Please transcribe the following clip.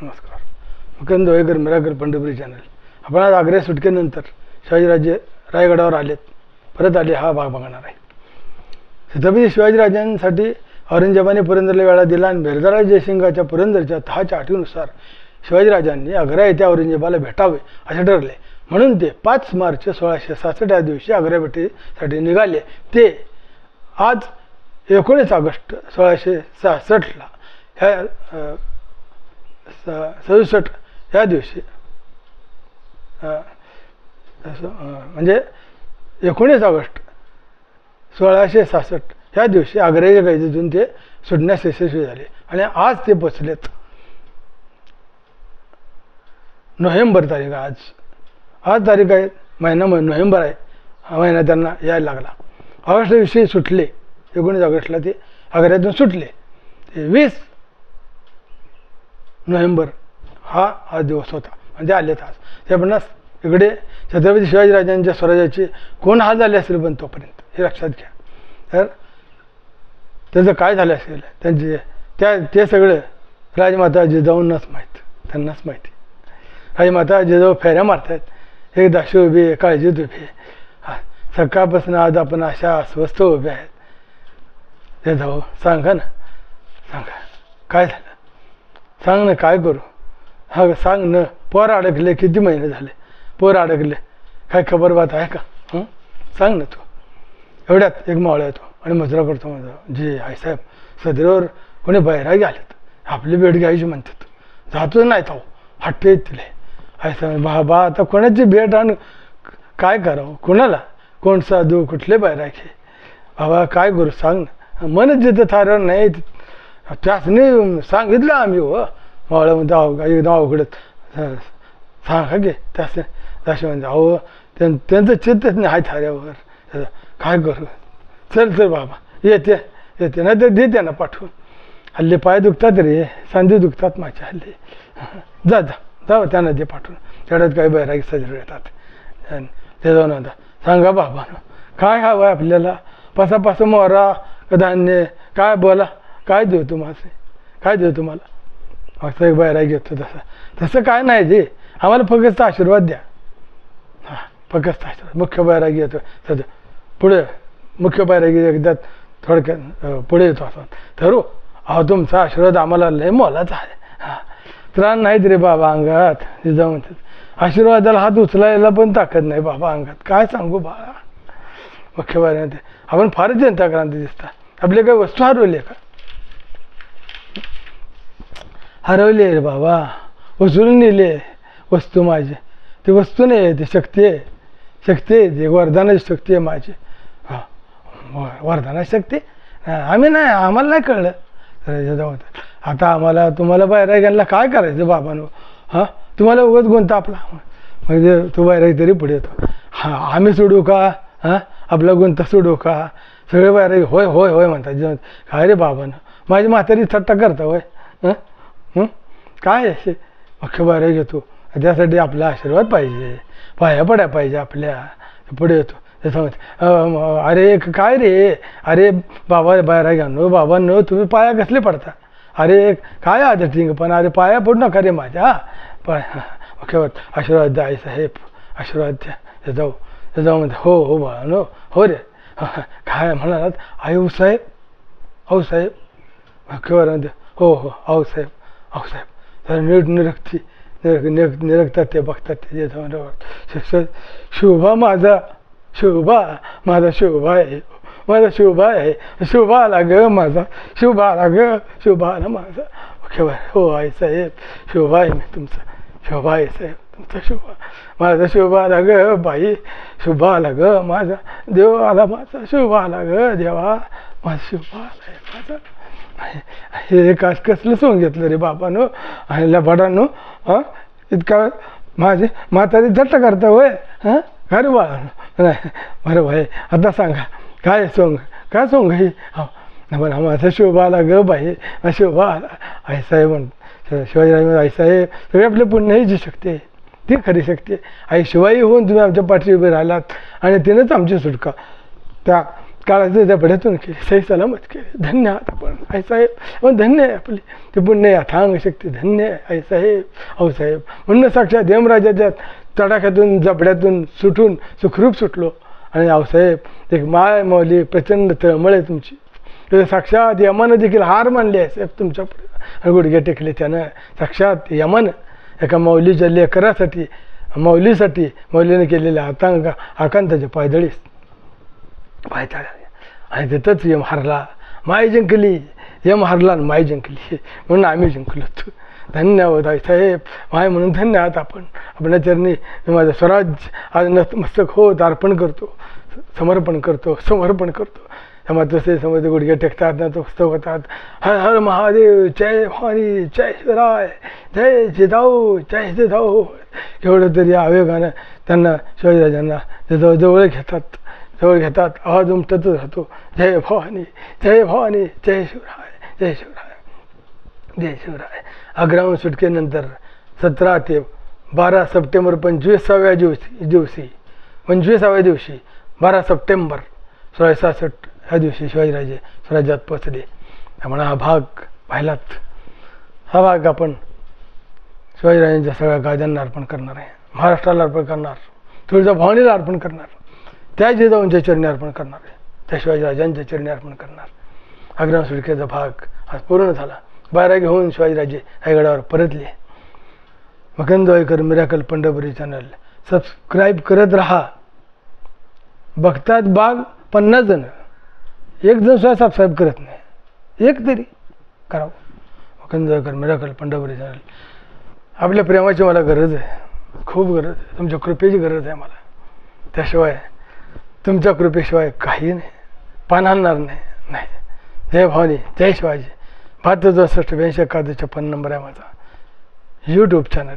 नमस्कार. Mukund Vaykar miracle Pandharpuri channel. आपण आज आग्रा सुटकेनंतर शिवाजीराजे रायगडावर आलेत, परत आले हा भाग बघणार आहे. छत्रपती शिवाजीराजांसाठी औरंगजेबाने पुरंदरला वेळा दिला आणि मिर्झाराज जयसिंगाच्या पुरंदरच्या 10च्या आठवणीनुसार शिवाजीराजांनी आग्रा येथे औरंगजेबाला भेटावे असे ठरले. म्हणून ते 5 मार्च 1666 या दिवशी आग्रा भेटीसाठी निघाले. ते आज 19 ऑगस्ट 1666ला ह्या 67 या दिवशी म्हणजे 19 ऑगस्ट 1666 ह्या दिवशी आग्र्याच्या कैदेतून ते सुटण्यास यशस्वी झाले आणि आज ते पोचलेत. नोव्हेंबर तारीख आज तारीख आहे, महिना नोव्हेंबर आहे. हा महिना त्यांना यायला लागला. ऑगस्ट दिवशी सुटले. 19 ऑगस्टला ते आग्र्यातून सुटले. 20 नोव्हेंबर हा दिवस होता म्हणजे आलेत आज. ते पण इकडे छत्रपती शिवाजीराजांच्या स्वराज्याचे कोण हाल झाले असेल पण तोपर्यंत हे लक्षात घ्या. तर त्याचं काय झालं असेल त्यांचे ते सगळं राजमाता जिजाऊंनाच माहीत, त्यांनाच माहिती. राजमाता जिजाऊ फेऱ्या मारतात, एक दाशी उभी, काळजीत उभी. सकाळपासून आज आपण अशा अस्वस्थ उभे आहेत. जिजाऊ सांगा ना, सांगा काय झालं, सांग ना, काय करू. हा सांग न. पोर अडकले, किती महिने झाले पोर अडकले, काय खबर बात आहे का? सांग ना तू. एवढ्यात एक मावळा येतो आणि मुजरा करतो. माझा जी आईसाहेब सदरेवर कोणी बैरागी आलेत, आपली भेट घ्यायची म्हणतात. जातोच नाही तो, हट्टे येतील. आईसाहेब बाबा आता कोणाची भेट आणि काय करावं, कोणाला, कोण साधू, कुठले बैरागी, बाबा काय करू सांग ना. मनच जिथं थाऱ्यावर नाही त्यासनी सांगितलं आम्ही. हो मावळ्यामध्ये एकदम अवघडत सांगा की त्यास दाशी म्हणजे अहो त्यांचं चित्तच नाही आहे थाऱ्यावर, काय करू. चल बाबा येते नाही तर देते ना पाठवून. हल्ली पाय दुखतात रे, सांधी दुखतात माझ्या हल्ली. जा त्यांना दे पाठवून. तेवढ्यात काही बैरागी सजरे येतात. ते जाऊन आता सांगा बाबा काय हवं आहे आपल्याला, पासा मोहरा धान्य काय बोला, काय देऊ तुम्हाला, काय देऊ तुम्हाला. फक्त एक बैरागी घेतो तसं काय नाही जे, आम्हाला फक्त आशीर्वाद द्या. हां फक्त आशीर्वाद. मुख्य बैरागी येतो सध्या पुढे, मुख्य बैरागी एकदा थोडक्यात पुढे येतो असं ठरू. अहो तुमचा आशीर्वाद आम्हाला लय मोलाचा आहे. हां त्राण नाहीत रे बाबा अंगात. जिजाऊ म्हणतात आशीर्वादाला हात उचलायला पण ताकद नाही बाबा अंगात, काय सांगू बाळा. मुख्य बैरागी आपण फारच जनता क्रांती दिसता. आपले काही वस्तू हरवली का? हरवली रे बाबा, उचलून नेले वस्तू माझी. ती वस्तू नाही, ती शक्ती आहे. शक्ती आहे ती, वरदानाची शक्ती आहे माझी. हां वरदानाची शक्ती आम्ही नाही, आम्हाला नाही कळलं. आता आम्हाला तुम्हाला बैराग्यांना काय करायचं बाबांनो. हां तुम्हाला उगाच गुंता आपला, म्हणजे तू बैरागी तरी पुढे येतो. हां आम्ही सोडू का, हां आपला गुंता सोडू का. सगळे बैरागी होय होय होय म्हणतात. काय रे बाबांनो, माझी म्हातारी थट्टा करता होय. काय असे मुख्य बैरागी घेतो. त्यासाठी आपला आशीर्वाद पाहिजे, पाया पड्या पाहिजे आपल्या. पुढे येतो ते सांगत अरे काय रे, अरे बाबा बैराग्यांनो, बाबांनो तुम्ही पाया कसले पडता. अरे काय आदर पण अरे पाया पडू नका रे माझ्या. पण मुख्य आशीर्वाद द्या आईसाहेब, आशीर्वाद द्या. जाऊ म्हणते हो बाळानो, हो रे. काय म्हणालात आऊसाहेब, आऊसाहेब. मुख्य म्हणते हो आऊसाहेब, आऊसाहेब. तर नीट निरखतात ते, बघतात ते. शुभा माझा, शुभा माझा, शुभा आहे माझा, शुभा आहे. शुभा आला ग माझा, शुभा आला ग, शुभा आला माझा. ओके हो आई साहेब, शुभा आहे मी तुमचा, शुभा आहे साहेब तुमचा, शुभा माझा, शुभा आला ग बाई, शुभा आला ग माझा, देव आला माझा, शुभा आला ग देवा माझा, शुभा आला माझा. हे कास कसलं सोंग घेतलं रे बाबानो आणि लबाडानो. हां इतका माझे म्हातारी झट्ट करता होय. हां खरं बाळानो नाही बरं भाई. आता सांगा काय सोंग, काय सोंग ही. हो बरं माझा शुभ आला ग बाई, शुभ आला. आईसाहेब म्हणतो शिवाजीराज, आईसाहेब सगळे आपले पुण्य ही जी शक्ती आहे ती खरी शक्ती आहे. आई शिवाई होऊन तुम्ही आमच्या पाठी उभे राहिलात आणि तिनेच आमची सुटका. त्या काळाचं त्या बड्यातून केली, सही सलामत केली. धन्य आहात आपण आईसाहेब, मग धन्य आहे आपली ती पुण्य अथांग शक्ती, धन्य आहे आईसाहेब आऊसाहेब. म्हणून साक्षात यमराजाच्या तडाख्यातून जबड्यातून सुटून सुखरूप सुटलो. आणि आऊसाहेब एक माय मौली प्रचंड तळमळ आहे तुमची. तर साक्षात यमानं देखील हार मानली आहे साहेब तुमच्यापुढे, गुडघे टेकले त्यानं. साक्षात यमन एका मौलीच्या लेकरासाठी, मौलीसाठी मौलीने केलेल्या आकांताच्या पायदळीस पायथळा. आणि तिथंच यम हारला, माय जिंकली. यम हारला आणि माय जिंकली, म्हणून आम्ही जिंकलो. धन्यवाद आई साहेब, माय म्हणून धन्य आहात आपण. आपल्या चरणी मी माझं स्वराज्य आज नतमस्तक होत अर्पण करतो, समर्पण करतो, समर्पण करतो. समाजसे समज गुडघे टेकतात, नतमस्तक होतात. हर हर महादेव, जय भवानी, जय शिवराय, जय जिजाऊ, जय जिजाऊ. एवढं तरी आवेगानं त्यांना शिवाजीराजांना जवळ घेतात, जवळ घेतात. आवाज उमटतच राहतो, जय भवानी, जय भवानी, जय शिवराय, जय शिवराय, जय शिवराय. आग्राहून सुटकेनंतर 17 ते 12 सप्टेंबर 25व्या दिवशी 12 सप्टेंबर 1666 ह्या दिवशी शिवाजीराजे स्वराज्यात पोचले. त्यामुळे हा भाग पाहिलात. हा भाग आपण शिवाजीराजांच्या सगळ्या गाद्यांना अर्पण करणार आहे, महाराष्ट्राला अर्पण करणार, तुळजाभवानीला अर्पण करणार, त्या जिजाऊंच्या चरणी अर्पण करणार आहे, त्या शिवाजीराजांच्या चरणी अर्पण करणार. आग्राहून सुटकेचा भाग आज पूर्ण झाला. 12 घेऊन शिवाजीराजे रायगडावर परतले. Makarand Waikar miracle Pandharpuri channel subscribe करत राहा. बघतात बाग 50 जण, एक जण सुद्धा सबस्क्राईब करत नाही. एक तरी करावं. Makarand Waikar miracle Pandharpuri channel. आपल्या प्रेमाची मला गरज आहे, खूप गरज आहे. तुमच्या कृपेची गरज आहे मला. त्याशिवाय तुमच्या कृपेशिवाय काही नाही, पानांणार नाही. जय भवानी, जय शिवाजी. 72 62 81 56 नंबर आहे माझा यूट्यूब चॅनल.